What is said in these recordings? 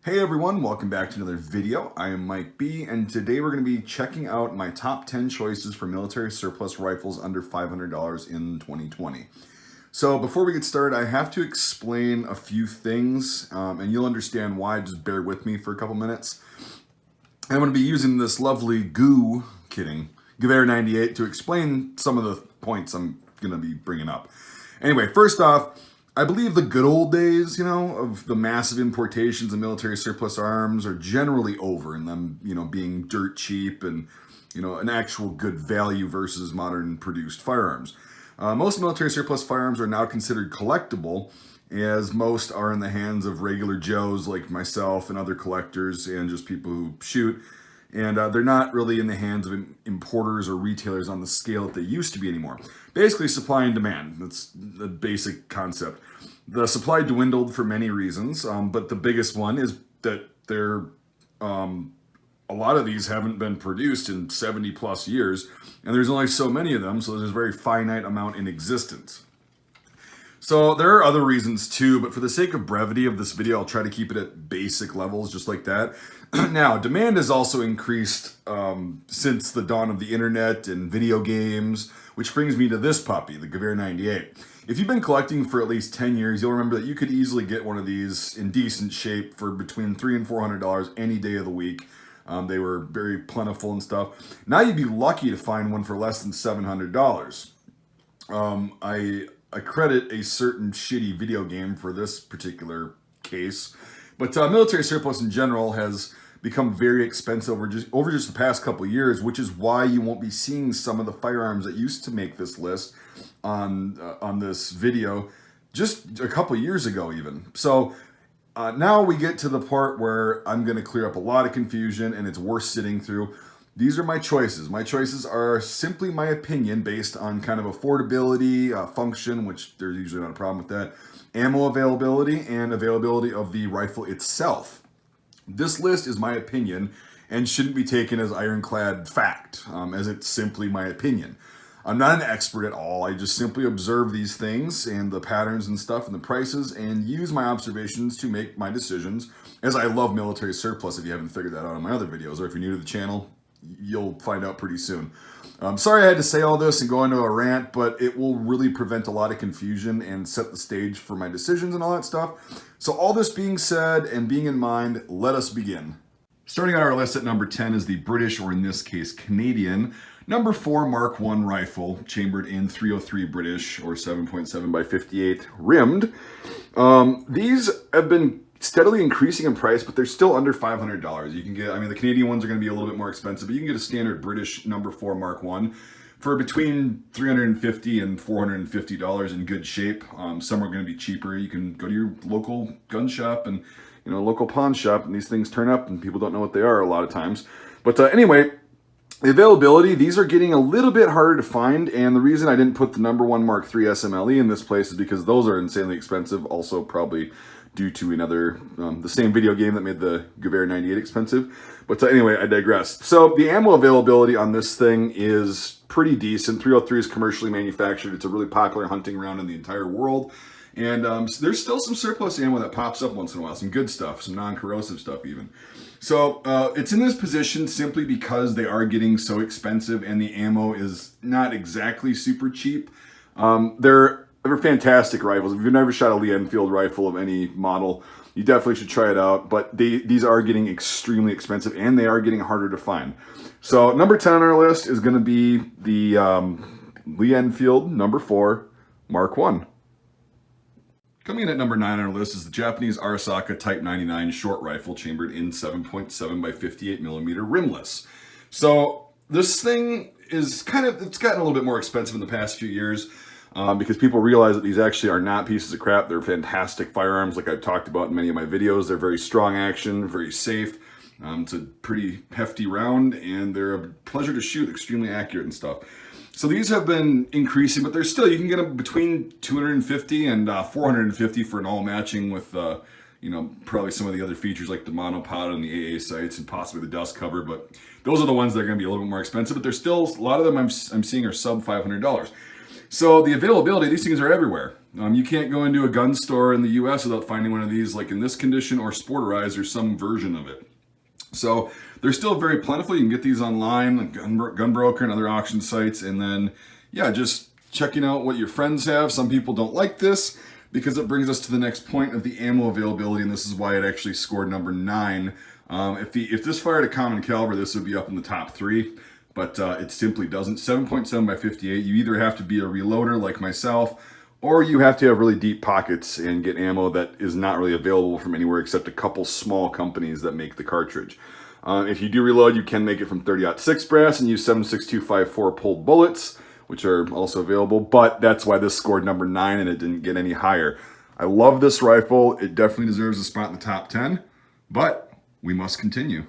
Hey everyone, welcome back to another video. I am Mike B, and today we're going to be checking out my top 10 choices for military surplus rifles under $500 in 2020. So before we get started, I have to explain a few things, and you'll understand why. Just bear with me for a couple minutes. I'm going to be using this lovely Guevara 98 to explain some of the points I'm going to be bringing up. Anyway, first off, I believe the good old days, of the massive importations of military surplus arms are generally over, and them, being dirt cheap and, an actual good value versus modern produced firearms. Most military surplus firearms are now considered collectible, as most are in the hands of regular Joes like myself and other collectors and just people who shoot. And they're not really in the hands of importers or retailers on the scale that they used to be anymore. Basically, supply and demand. That's the basic concept. The supply dwindled for many reasons, but the biggest one is that a lot of these haven't been produced in 70 plus years, and there's only so many of them, so there's a very finite amount in existence. So there are other reasons too, but for the sake of brevity of this video, I'll try to keep it at basic levels, just like that. Now, demand has also increased since the dawn of the internet and video games, which brings me to this puppy, the Guevara 98. If you've been collecting for at least 10 years, you'll remember that you could easily get one of these in decent shape for between $300 and $400 any day of the week. They were very plentiful and stuff. Now you'd be lucky to find one for less than $700. I credit a certain shitty video game for this particular case, but military surplus in general has become very expensive over just the past couple of years, which is why you won't be seeing some of the firearms that used to make this list on this video just a couple of years ago even. So now we get to the part where I'm going to clear up a lot of confusion, and it's worth sitting through. These are my choices. My choices are simply my opinion based on kind of affordability, function, which there's usually not a problem with that, ammo availability, and availability of the rifle itself. This list is my opinion and shouldn't be taken as ironclad fact, as it's simply my opinion. I'm not an expert at all. I just simply observe these things and the patterns and stuff and the prices and use my observations to make my decisions, as I love military surplus. If you haven't figured that out on my other videos, or if you're new to the channel, you'll find out pretty soon. Sorry I had to say all this and go into a rant, but it will really prevent a lot of confusion and set the stage for my decisions and all that stuff. So all this being said and being in mind, let us begin. Starting on our list at number 10 is the British, or in this case Canadian, number 4 Mark I rifle, chambered in .303 British, or 7.7 by 58 rimmed. These have been steadily increasing in price, but they're still under $500. You can get, the Canadian ones are going to be a little bit more expensive, but you can get a standard British number 4 Mark I for between $350 and $450 in good shape. Some are going to be cheaper. You can go to your local gun shop and, local pawn shop, and these things turn up and people don't know what they are a lot of times. But anyway, the availability, these are getting a little bit harder to find, and the reason I didn't put the number 1 Mark III SMLE in this place is because those are insanely expensive, also probably due to another, the same video game that made the Guevara 98 expensive. But anyway, I digress. So the ammo availability on this thing is pretty decent. 303 is commercially manufactured. It's a really popular hunting round in the entire world. And there's still some surplus ammo that pops up once in a while, some good stuff, some non-corrosive stuff even. So it's in this position simply because they are getting so expensive and the ammo is not exactly super cheap. They're fantastic rifles. If you've never shot a Lee Enfield rifle of any model, you definitely should try it out. But these are getting extremely expensive and they are getting harder to find. So number 10 on our list is going to be the Lee Enfield number 4 Mark I. Coming in at number 9 on our list is the Japanese Arisaka Type 99 short rifle, chambered in 7.7 by 58 millimeter rimless. So this thing is it's gotten a little bit more expensive in the past few years because people realize that these actually are not pieces of crap. They're fantastic firearms, like I've talked about in many of my videos. They're very strong action, very safe. It's a pretty hefty round, and they're a pleasure to shoot, extremely accurate and stuff. So these have been increasing, but they're still, you can get them between $250 and $450 for an all matching with, probably some of the other features like the monopod and the AA sights and possibly the dust cover. But those are the ones that are going to be a little bit more expensive, but they're still, a lot of them I'm seeing are sub $500. So the availability, these things are everywhere. You can't go into a gun store in the US without finding one of these, like in this condition or Sporterized or some version of it. So they're still very plentiful. You can get these online, like Gunbroker and other auction sites. And then, yeah, just checking out what your friends have. Some people don't like this because it brings us to the next point of the ammo availability. And this is why it actually scored number 9. If this fired a common caliber, this would be up in the top 3. But it simply doesn't. 7.7 by 58. You either have to be a reloader like myself, or you have to have really deep pockets and get ammo that is not really available from anywhere except a couple small companies that make the cartridge. If you do reload, you can make it from 30-06 brass and use 7.6254 pulled bullets, which are also available, but that's why this scored number 9 and it didn't get any higher. I love this rifle. It definitely deserves a spot in the top 10, but we must continue.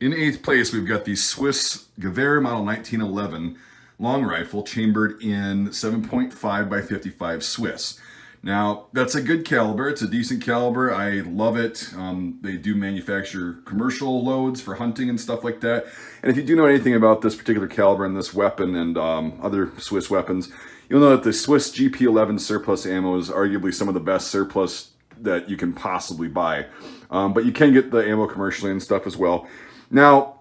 In 8th place, we've got the Swiss Guevara model 1911 long rifle chambered in 7.5 by 55 Swiss. Now, that's a good caliber. It's a decent caliber. I love it. They do manufacture commercial loads for hunting and stuff like that. And if you do know anything about this particular caliber and this weapon and other Swiss weapons, you'll know that the Swiss GP11 surplus ammo is arguably some of the best surplus that you can possibly buy. But you can get the ammo commercially and stuff as well. Now,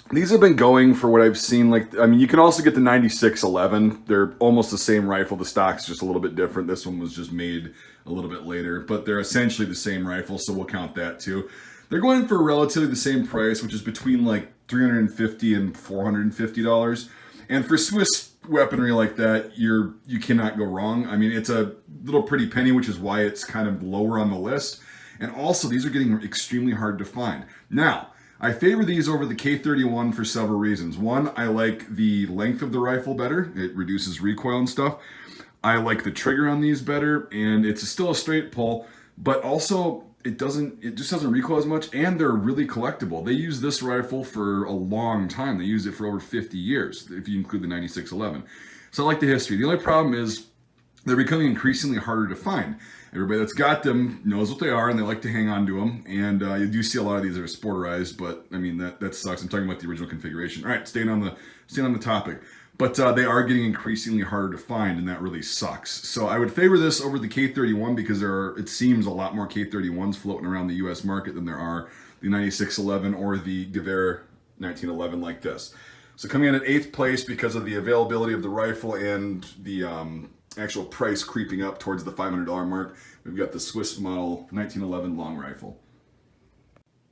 these have been going for what I've seen, you can also get the 9611. They're almost the same rifle. The stock's just a little bit different. This one was just made a little bit later, but they're essentially the same rifle, so we'll count that too. They're going for relatively the same price, which is between like $350 and $450. And for Swiss weaponry like that, you cannot go wrong. I mean, it's a little pretty penny, which is why it's kind of lower on the list. And also, these are getting extremely hard to find. Now, I favor these over the K31 for several reasons. One, I like the length of the rifle better. It reduces recoil and stuff. I like the trigger on these better, and it's still a straight pull, but also it just doesn't recoil as much, and they're really collectible. They use this rifle for a long time. They use it for over 50 years, if you include the 9611. So I like the history. The only problem is they're becoming increasingly harder to find. Everybody that's got them knows what they are, and they like to hang on to them. And you do see a lot of these that are Sporterized, but I mean that sucks. I'm talking about the original configuration. All right, staying on the topic. But they are getting increasingly harder to find, and that really sucks. So I would favor this over the K31 because it seems a lot more K31s floating around the U.S. market than there are the 9611 or the Guevara 1911 like this. So coming in at 8th place because of the availability of the rifle and the actual price creeping up towards the $500 mark, we've got the Swiss model 1911 long rifle.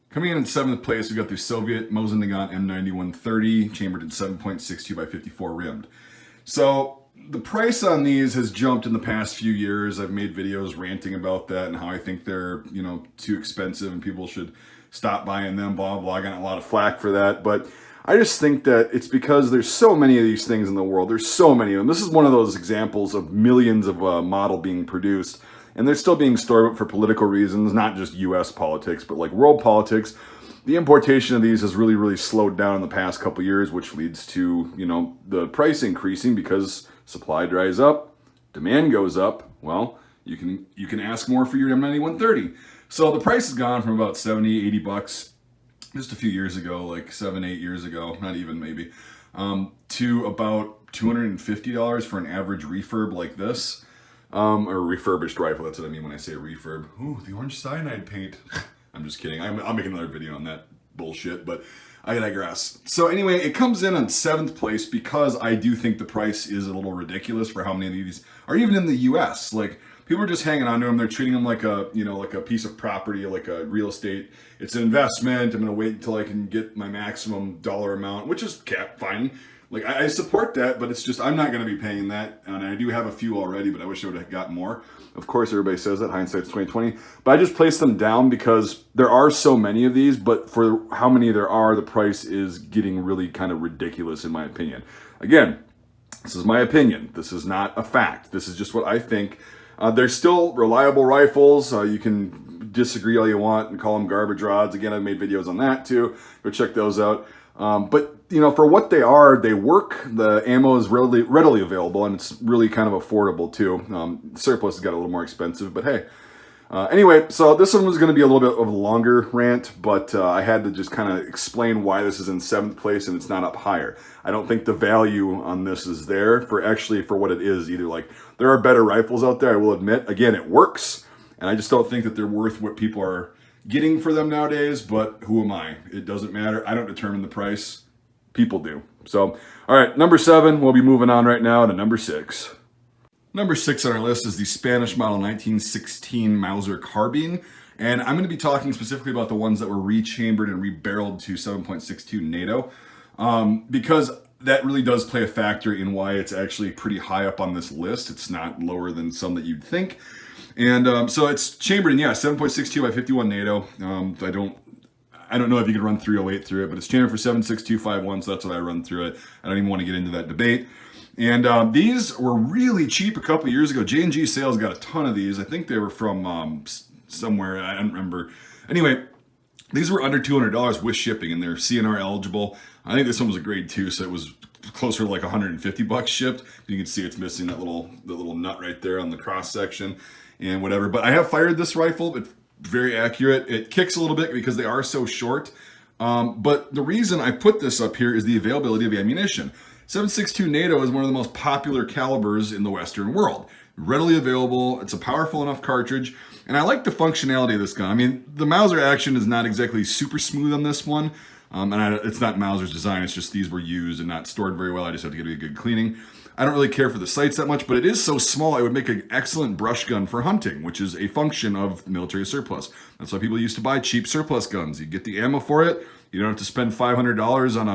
Coming in 7th place, we've got the Soviet Mosin Nagant M9130, chambered in 7.62 by 54 rimmed. So the price on these has jumped in the past few years. I've made videos ranting about that and how I think they're, too expensive and people should stop buying them, blah, blah. I got a lot of flack for that, but I just think that it's because there's so many of these things in the world. There's so many of them. This is one of those examples of millions of model being produced, and they're still being stored up for political reasons, not just U.S. politics, but like world politics. The importation of these has really, really slowed down in the past couple years, which leads to, the price increasing because supply dries up, demand goes up. Well, you can ask more for your M9130. So the price has gone from about 70, 80 bucks just a few years ago, like 7-8 years ago, not even maybe, to about $250 for an average refurb like this, or refurbished rifle. That's what I mean when I say refurb. Ooh, the orange cyanide paint. I'm just kidding. I'll make another video on that bullshit, but I digress. So anyway, it comes in on 7th place because I do think the price is a little ridiculous for how many of these are even in the U.S. Like, people are just hanging on to them. They're treating them like a, like a piece of property, like a real estate. It's an investment. I'm going to wait until I can get my maximum dollar amount, which is fine. Like, I support that, but it's just, I'm not going to be paying that. And I do have a few already, but I wish I would have got more. Of course, everybody says that, hindsight's 20/20. But I just placed them down because there are so many of these, but for how many there are, the price is getting really kind of ridiculous in my opinion. Again, this is my opinion. This is not a fact. This is just what I think. They're still reliable rifles. You can disagree all you want and call them garbage rods. Again, I've made videos on that too. Go check those out. But for what they are, they work. The ammo is readily available, and it's really kind of affordable too. Surplus has got a little more expensive, but hey, Anyway, so this one was going to be a little bit of a longer rant, but I had to just kind of explain why this is in 7th place and it's not up higher. I don't think the value on this is there for what it is either. Like, there are better rifles out there, I will admit. Again, it works, and I just don't think that they're worth what people are getting for them nowadays, but who am I? It doesn't matter. I don't determine the price. People do. So, all right, number 7, we'll be moving on right now to number 6. Number 6 on our list is the Spanish model 1916 Mauser carbine, and I'm going to be talking specifically about the ones that were rechambered and rebarreled to 7.62 NATO, because that really does play a factor in why it's actually pretty high up on this list. It's not lower than some that you'd think, and so it's chambered in 7.62 by 51 NATO. I don't know if you could run 308 through it, but it's chambered for 7.6251, so that's what I run through it. I don't even want to get into that debate. And these were really cheap a couple years ago. J&G Sales got a ton of these. I think they were from somewhere, I don't remember. Anyway, these were under $200 with shipping, and they're CNR eligible. I think this one was a grade 2, so it was closer to like 150 bucks shipped. You can see it's missing the little nut right there on the cross section and whatever. But I have fired this rifle. It's very accurate. It kicks a little bit because they are so short. But the reason I put this up here is the availability of ammunition. 7.62 NATO is one of the most popular calibers in the Western world. Readily available, it's a powerful enough cartridge, and I like the functionality of this gun. I mean, the Mauser action is not exactly super smooth on this one, it's not Mauser's design, it's just these were used and not stored very well. I just have to get a good cleaning. I don't really care for the sights that much, but it is so small, it would make an excellent brush gun for hunting, which is a function of military surplus. That's why people used to buy cheap surplus guns. You get the ammo for it, you don't have to spend $500 on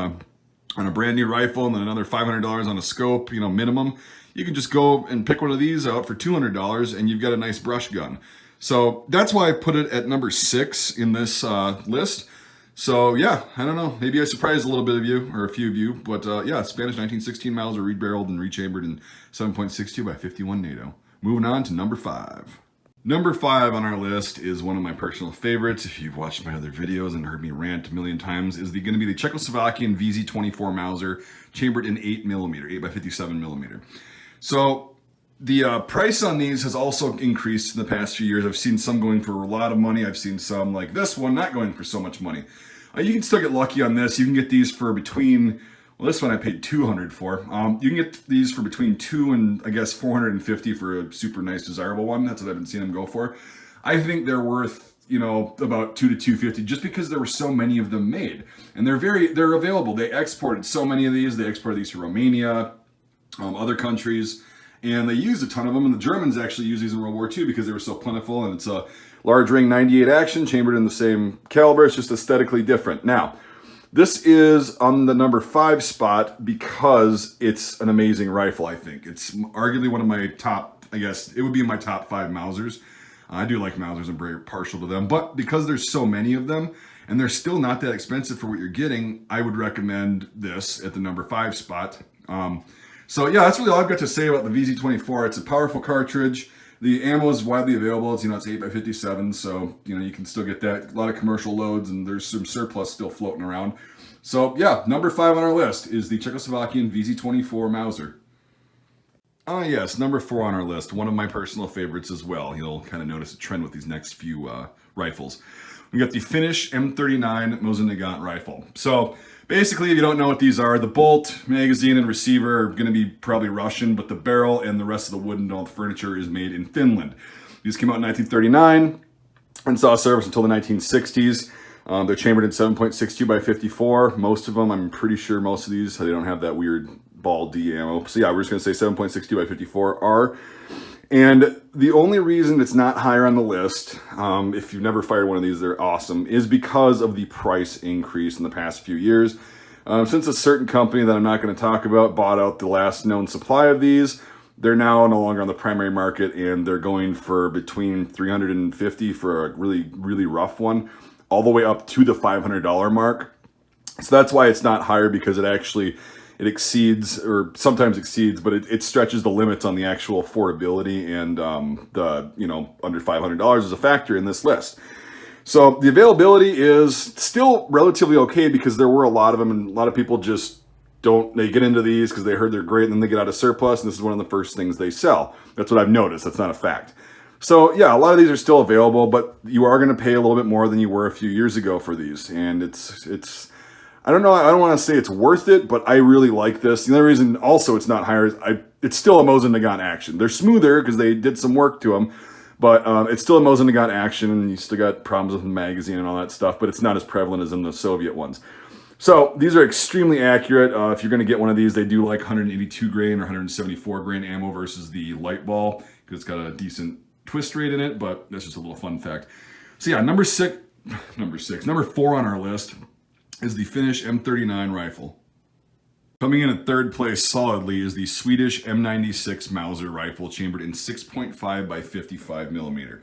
a brand new rifle and then another $500 on a scope, minimum. You can just go and pick one of these out for $200 and you've got a nice brush gun. So that's why I put it at number 6 in this list. So yeah, I don't know, maybe I surprised a little bit of you, or a few of you, but yeah, Spanish 1916 Mauser rebarreled and rechambered in 7.62 by 51 NATO. Moving on to number 5. Number 5 on our list is one of my personal favorites. If you've watched my other videos and heard me rant a million times, is going to be the Czechoslovakian VZ24 Mauser, chambered in 8mm, 8x57mm. So the price on these has also increased in the past few years. I've seen some going for a lot of money. I've seen some like this one not going for so much money. You can still get lucky on this. You can get these for between, well, this one I paid $200 for. You can get these for between $200 and I guess $450 for a super nice desirable one. That's what I've been seeing them go for. I think they're worth, about $200 to $250 just because there were so many of them made, and they're available. They exported so many of these. They exported these to Romania, other countries, and they used a ton of them. And the Germans actually used these in World War II because they were so plentiful. And it's a large ring 98 action chambered in the same caliber. It's just aesthetically different. Now, this is on the number 5 spot because it's an amazing rifle, I think. It's arguably one of my top, I guess, it would be in my top 5 Mausers. I do like Mausers, I'm very partial to them, but because there's so many of them, and they're still not that expensive for what you're getting, I would recommend this at the number 5 spot. So yeah, that's really all I've got to say about the VZ24. It's a powerful cartridge. The ammo is widely available. It's, it's 8x57, so, you can still get that. A lot of commercial loads, and there's some surplus still floating around. So, yeah, number 5 on our list is the Czechoslovakian VZ24 Mauser. Ah, yes, number 4 on our list. One of my personal favorites as well. You'll kind of notice a trend with these next few rifles. We got the Finnish M39 Mosin Nagant rifle. So, basically, if you don't know what these are, the bolt, magazine, and receiver are going to be probably Russian, but the barrel and the rest of the wood and all the furniture is made in Finland. These came out in 1939 and saw service until the 1960s. They're chambered in 7.62 by 54. Most of them, I'm pretty sure most of these, they don't have that weird ball D ammo. So yeah, we're just going to say 7.62 by 54 are. And the only reason it's not higher on the list, if you've never fired one of these, they're awesome, is because of the price increase in the past few years. Since a certain company that I'm not going to talk about bought out the last known supply of these, they're now no longer on the primary market, and they're going for between $350 for a really, really rough one, all the way up to the $500 mark. So that's why it's not higher, because it exceeds, or sometimes exceeds, but it stretches the limits on the actual affordability, and the under $500 is a factor in this list. So the availability is still relatively okay, because there were a lot of them, and a lot of people just they get into these because they heard they're great, and then they get out of surplus, and this is one of the first things they sell. That's what I've noticed. That's not a fact. So yeah, a lot of these are still available, but you are going to pay a little bit more than you were a few years ago for these. And it's I don't know, I don't want to say it's worth it, but I really like this. The only reason also it's not higher is it's still a Mosin Nagant action. They're smoother because they did some work to them, but it's still a Mosin Nagant action, and you still got problems with the magazine and all that stuff, but it's not as prevalent as in the Soviet ones. So these are extremely accurate. If you're going to get one of these, they do like 182 grain or 174 grain ammo versus the light ball because it's got a decent twist rate in it, but that's just a little fun fact. So yeah, number four on our list is the Finnish M39 rifle. Coming in at third place solidly is the Swedish M96 Mauser rifle, chambered in 6.5 by 55 millimeter.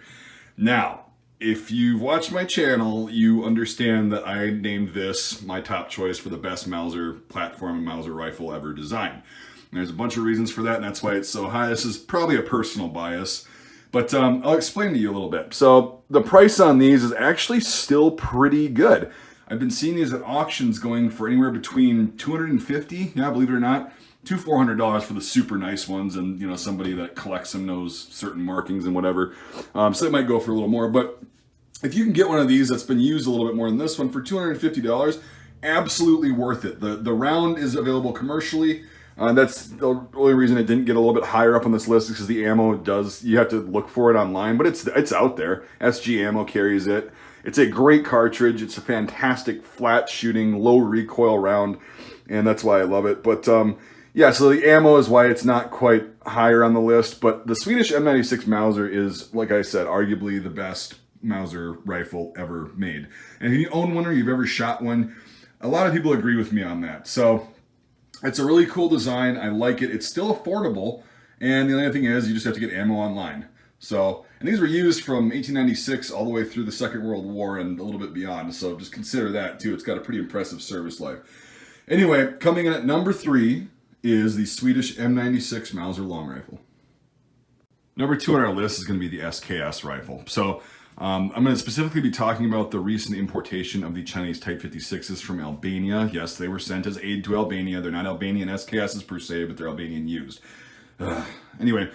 Now, if you've watched my channel, you understand that I named this my top choice for the best Mauser platform and Mauser rifle ever designed. And there's a bunch of reasons for that, and that's why it's so high. This is probably a personal bias, but I'll explain to you a little bit. So the price on these is actually still pretty good. I've been seeing these at auctions going for anywhere between $250, yeah, believe it or not, to $400 for the super nice ones, and you know, somebody that collects them knows certain markings and whatever. So it might go for a little more, but if you can get one of these that's been used a little bit more than this one for $250, absolutely worth it. The round is available commercially. That's the only reason it didn't get a little bit higher up on this list, is because the ammo you have to look for it online, but it's out there. SG Ammo carries it. It's a great cartridge. It's a fantastic flat shooting, low recoil round, and that's why I love it. But yeah, so the ammo is why it's not quite higher on the list, but the Swedish M96 Mauser is, like I said, arguably the best Mauser rifle ever made. And if you own one or you've ever shot one, a lot of people agree with me on that. So it's a really cool design. I like it. It's still affordable, and the only thing is you just have to get ammo online. So, and these were used from 1896 all the way through the Second World War and a little bit beyond. So just consider that too. It's got a pretty impressive service life. Anyway, coming in at number 3 is the Swedish M96 Mauser long rifle. Number 2 on our list is going to be the SKS rifle. So I'm going to specifically be talking about the recent importation of the Chinese Type 56s from Albania. Yes, they were sent as aid to Albania. They're not Albanian SKSs per se, but they're Albanian used. Anyway,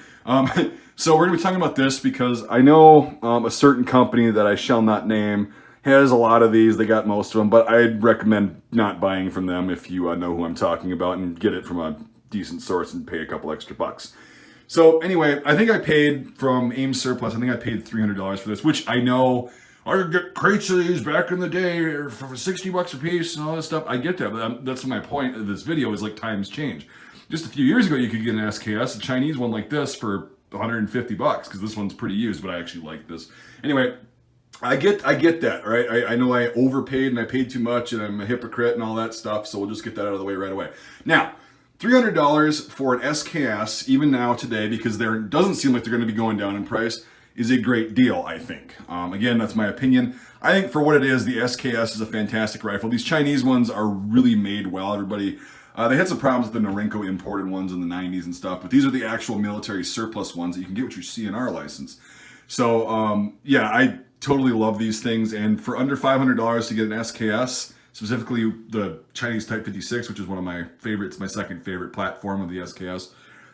so we're going to be talking about this because I know a certain company that I shall not name has a lot of these. They got most of them, but I'd recommend not buying from them if you know who I'm talking about, and get it from a decent source and pay a couple extra bucks. So anyway, I think I paid from AIM Surplus, I think I paid $300 for this, which I know I could get crates of these back in the day for 60 bucks a piece and all this stuff. I get that, but that's my point of this video, is like times change. Just a few years ago, you could get an SKS, a Chinese one like this, for 150 bucks, because this one's pretty used, but I actually like this. Anyway, I get that, right? I know I overpaid and I paid too much and I'm a hypocrite and all that stuff, so we'll just get that out of the way right away. Now, $300 for an SKS, even now today, because there doesn't seem like they're going to be going down in price, is a great deal, I think. Again, that's my opinion. I think for what it is, the SKS is a fantastic rifle. These Chinese ones are really made well, everybody. They had some problems with the Norinco imported ones in the 90s and stuff, but these are the actual military surplus ones that you can get with your CNR license. So, yeah, I totally love these things, and for under $500 to get an SKS, specifically the Chinese Type 56, which is one of my favorites, my second favorite platform of the SKS,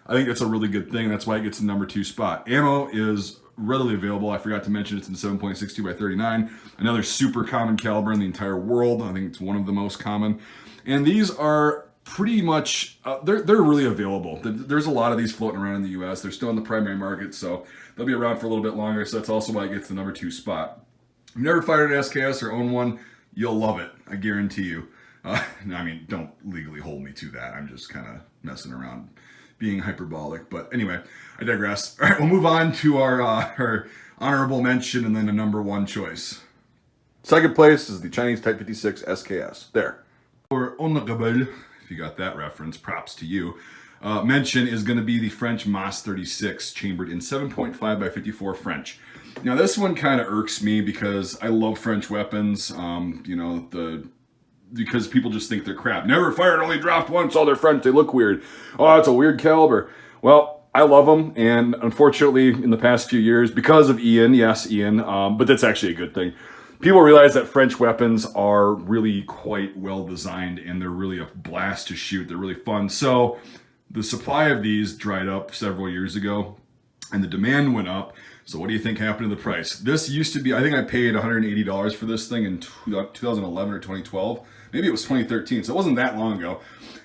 I think that's a really good thing. That's why it gets the number 2 spot. Ammo is readily available. I forgot to mention it's in 7.62 by 39, another super common caliber in the entire world. I think it's one of the most common. And these are pretty much, they're really available. There's a lot of these floating around in the US. They're still in the primary market, so they'll be around for a little bit longer, so that's also why it gets the number 2 spot. If you've never fired an SKS or own one, you'll love it, I guarantee you. I mean, don't legally hold me to that. I'm just kind of messing around, being hyperbolic. But anyway, I digress. All right, we'll move on to our honorable mention and then a number 1 choice. Second place is the Chinese Type 56 SKS. There. For honorable, if you got that reference, props to you. Mention is going to be the French MAS 36, chambered in 7.5 by 54 French. Now this one kind of irks me because I love French weapons, you know, because people just think they're crap. Never fired, only dropped once, oh, they're French, they look weird. Oh, it's a weird caliber. Well, I love them, and unfortunately in the past few years, because of Ian, yes, Ian, but that's actually a good thing, people realize that French weapons are really quite well designed, and they're really a blast to shoot. They're really fun. So the supply of these dried up several years ago, and the demand went up. So what do you think happened to the price? This used to be, I think I paid $180 for this thing in 2011 or 2012. Maybe it was 2013, so it wasn't that long ago.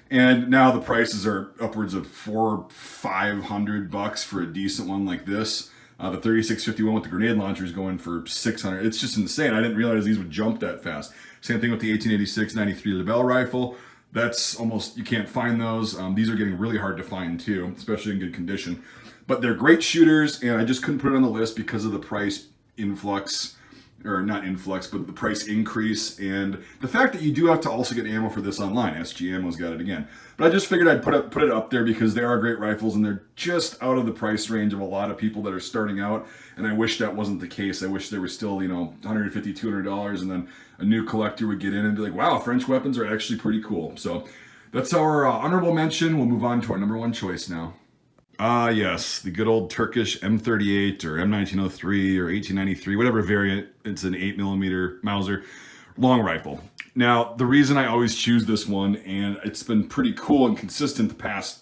And now the prices are upwards of $400-500 for a decent one like this. The 3651 with the grenade launcher is going for $600. It's just insane. I didn't realize these would jump that fast. Same thing with the 1886 93 Lebel rifle. That's almost, you can't find those. These are getting really hard to find too, especially in good condition. But they're great shooters, and I just couldn't put it on the list because of the price influx, or not influx, but the price increase, and the fact that you do have to also get ammo for this online. SG Ammo's got it again. But I just figured I'd put it up there because they are great rifles, and they're just out of the price range of a lot of people that are starting out, and I wish that wasn't the case. I wish they were still, you know, $150, $200, and then a new collector would get in and be like, wow, French weapons are actually pretty cool. So that's our honorable mention. We'll move on to our number one choice now. Yes, the good old Turkish M38 or M1903 or 1893, whatever variant. It's an 8mm Mauser long rifle. Now, the reason I always choose this one, and it's been pretty cool and consistent the past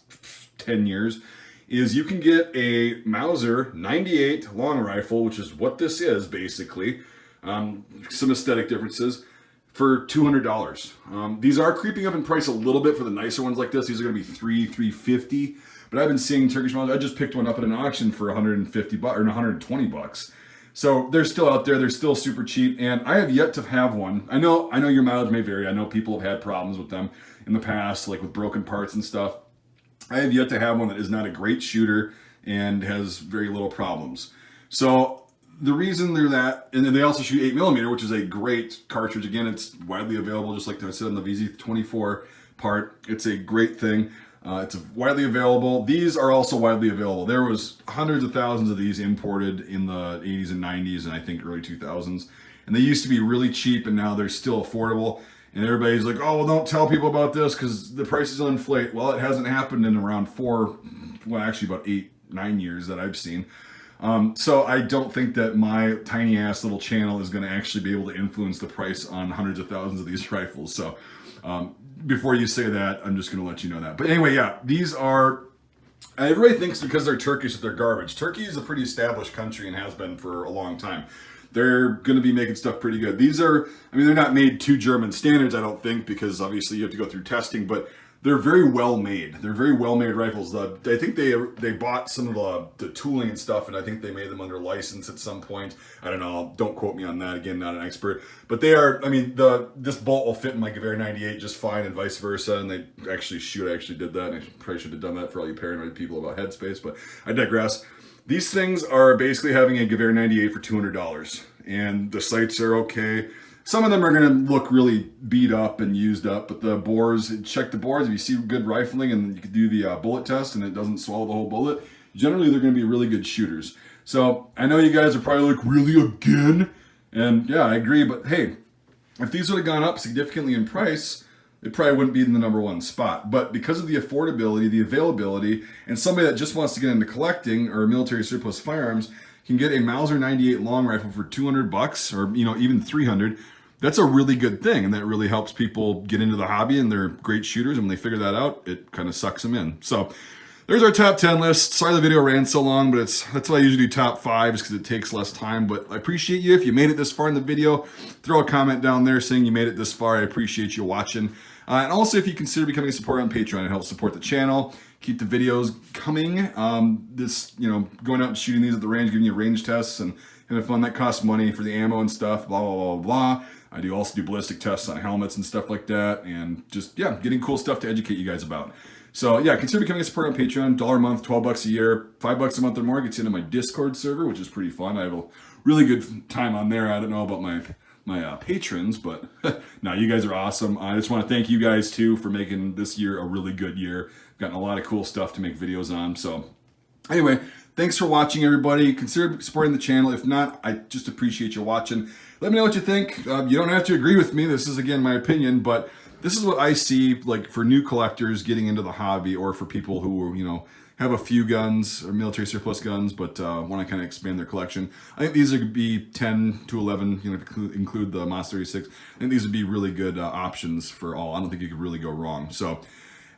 10 years, is you can get a Mauser 98 long rifle, which is what this is basically, some aesthetic differences, for $200. These are creeping up in price a little bit for the nicer ones like this. These are going to be $350. But I've been seeing Turkish Mauser. I just picked one up at an auction for $150 or $120. So they're still out there. They're still super cheap, and I have yet to have one. I know your mileage may vary. I know people have had problems with them in the past, like with broken parts and stuff. I have yet to have one that is not a great shooter and has very little problems. So the reason they're that, and then they also shoot 8mm, which is a great cartridge. Again, it's widely available, just like I said on the VZ24 part. It's a great thing. It's widely available. These are also widely available. There was hundreds of thousands of these imported in the 80s and 90s and I think early 2000s. And they used to be really cheap, and now they're still affordable. And everybody's like, oh, well, don't tell people about this because the prices will inflate. Well, it hasn't happened in around about 8-9 years that I've seen. So I don't think that my tiny ass little channel is going to actually be able to influence the price on hundreds of thousands of these rifles. So before you say that, I'm just going to let you know that. But anyway, yeah, these are, everybody thinks because they're Turkish that they're garbage. Turkey is a pretty established country and has been for a long time. They're going to be making stuff pretty good. These are, I mean, they're not made to German standards, I don't think, because obviously you have to go through testing, but they're very well made. They're very well made rifles. I think they bought some of the tooling and stuff, and I think they made them under license at some point. I don't know. Don't quote me on that. Again, not an expert. But they are, I mean, this bolt will fit in my Guevara 98 just fine and vice versa, and they actually shoot. I actually did that, and I probably should have done that for all you paranoid people about headspace, but I digress. These things are basically having a Guevara 98 for $200, and the sights are okay. Some of them are going to look really beat up and used up, but the bores, check the bores. If you see good rifling and you can do the bullet test and it doesn't swallow the whole bullet, generally they're going to be really good shooters. So I know you guys are probably like, really again? And yeah, I agree, but hey, if these would have gone up significantly in price, it probably wouldn't be in the #1 spot. But because of the affordability, the availability, and somebody that just wants to get into collecting or military surplus firearms can get a Mauser 98 long rifle for $200 or, you know, even $300. That's a really good thing, and that really helps people get into the hobby, and they're great shooters, and when they figure that out, it kind of sucks them in. So there's our top 10 list. Sorry the video ran so long, but that's why I usually do top 5 because it takes less time. But I appreciate you. If you made it this far in the video, throw a comment down there saying you made it this far. I appreciate you watching. And also, if you consider becoming a supporter on Patreon, it helps support the channel, keep the videos coming. Going out and shooting these at the range, giving you range tests and kind of fun. That costs money for the ammo and stuff, blah, blah, blah, blah. I also do ballistic tests on helmets and stuff like that, and just, yeah, getting cool stuff to educate you guys about. So yeah, consider becoming a supporter on Patreon. $1 a month, $12 a year, $5 a month or more gets you into my Discord server, which is pretty fun. I have a really good time on there. I don't know about my patrons, but no, you guys are awesome. I just want to thank you guys too for making this year a really good year. I've gotten a lot of cool stuff to make videos on. So anyway, thanks for watching, everybody. Consider supporting the channel. If not, I just appreciate you watching. Let me know what you think. You don't have to agree with me. This is, again, my opinion, but this is what I see, like, for new collectors getting into the hobby, or for people who, you know, have a few guns or military surplus guns, but want to kind of expand their collection. I think these would be 10 to 11, you know, to include the Mas 36. I think these would be really good options for all. I don't think you could really go wrong. So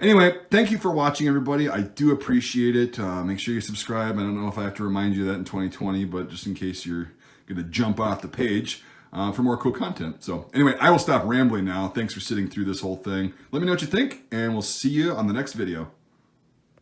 Anyway, thank you for watching, everybody. I do appreciate it. Make sure you subscribe. I don't know if I have to remind you that in 2020, but just in case you're going to jump off the page for more cool content. So anyway, I will stop rambling now. Thanks for sitting through this whole thing. Let me know what you think, and we'll see you on the next video.